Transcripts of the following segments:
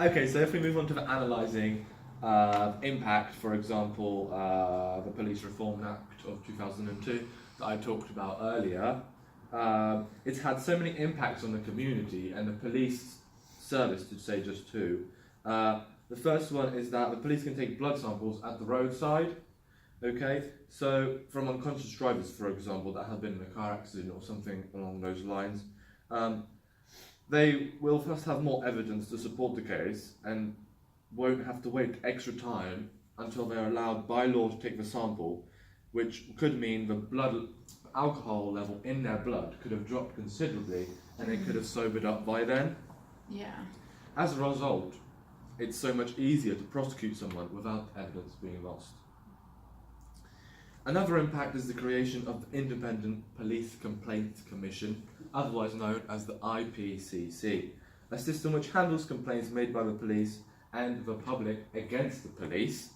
Okay, so if we move on to the analysing impact, for example, the Police Reform Act of 2002 that I talked about earlier, it's had so many impacts on the community and the police service, to say just two. The first one is that the police can take blood samples at the roadside. Okay, so from unconscious drivers, for example, that have been in a car accident or something along those lines, they will first have more evidence to support the case and won't have to wait extra time until they're allowed by law to take the sample, which could mean the blood alcohol level in their blood could have dropped considerably and they could have sobered up by then. Yeah. As a result, it's so much easier to prosecute someone without evidence being lost. Another impact is the creation of the Independent Police Complaints Commission, otherwise known as the IPCC, a system which handles complaints made by the police and the public against the police.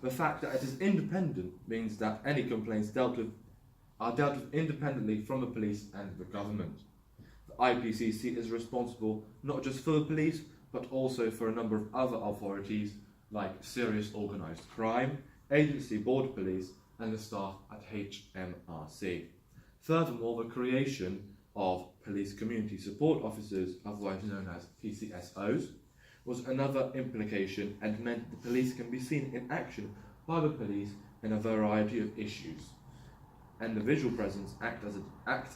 The fact that it is independent means that any complaints are dealt with independently from the police and the government. The IPCC is responsible not just for the police, but also for a number of other authorities like Serious Organised Crime, Agency Border Police, and the staff at HMRC. Furthermore, the creation of Police Community Support Officers, otherwise known as PCSOs, was another implication and meant the police can be seen in action by the police in a variety of issues. And the visual presence acts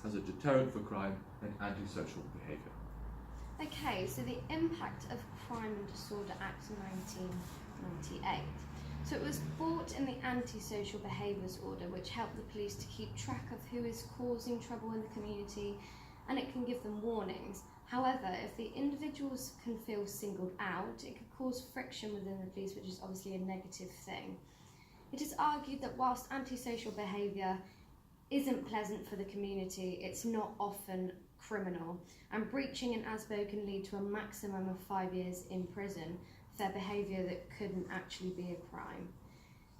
as a deterrent for crime and antisocial behaviour. Okay, so the impact of Crime and Disorder Act 1998. So it was brought in the Antisocial Behaviours Order, which helped the police to keep track of who is causing trouble in the community, and it can give them warnings. However, if the individuals can feel singled out, it could cause friction within the police, which is obviously a negative thing. It is argued that whilst antisocial behaviour isn't pleasant for the community, it's not often criminal, and breaching an ASBO can lead to a maximum of 5 years in prison for behaviour that couldn't actually be a crime.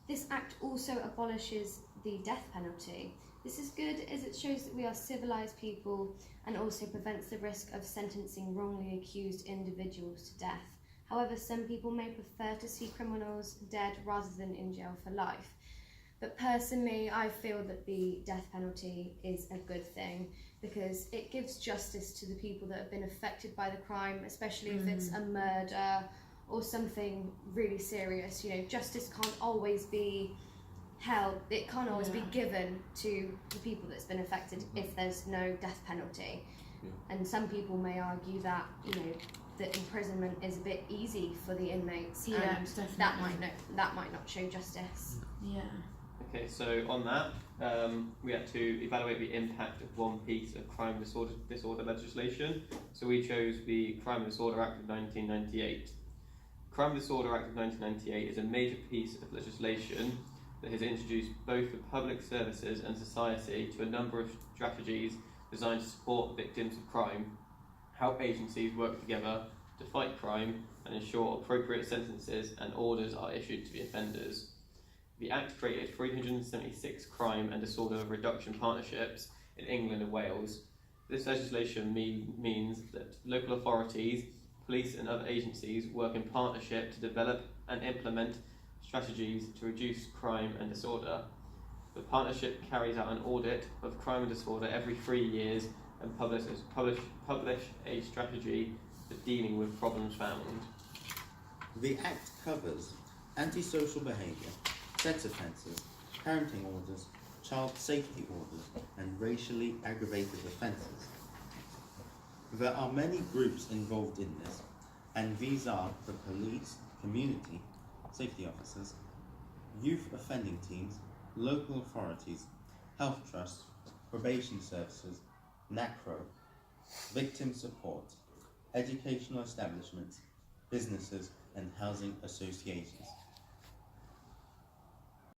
This act also abolishes the death penalty. This is good as it shows that we are civilised people and also prevents the risk of sentencing wrongly accused individuals to death. However, some people may prefer to see criminals dead rather than in jail for life. But personally, I feel that the death penalty is a good thing because it gives justice to the people that have been affected by the crime, especially if it's a murder or something really serious. You know, justice can't always be held, it can't always be given to the people that's been affected if there's no death penalty. And some people may argue that, you know, that imprisonment is a bit easy for the inmates, and that might not show justice. Yeah. Okay, so on that, we had to evaluate the impact of one piece of crime disorder legislation. So we chose the Crime and Disorder Act of 1998. Crime and Disorder Act of 1998 is a major piece of legislation that has introduced both the public services and society to a number of strategies designed to support victims of crime, help agencies work together to fight crime, and ensure appropriate sentences and orders are issued to the offenders. The Act created 376 crime and disorder reduction partnerships in England and Wales. This legislation means that local authorities, police and other agencies work in partnership to develop and implement strategies to reduce crime and disorder. The partnership carries out an audit of crime and disorder every 3 years and publish a strategy for dealing with problems found. The Act covers antisocial behaviour, sex offences, parenting orders, child safety orders, and racially aggravated offences. There are many groups involved in this, and these are the police, community, safety officers, youth offending teams, local authorities, health trusts, probation services, NACRO, victim support, educational establishments, businesses, and housing associations.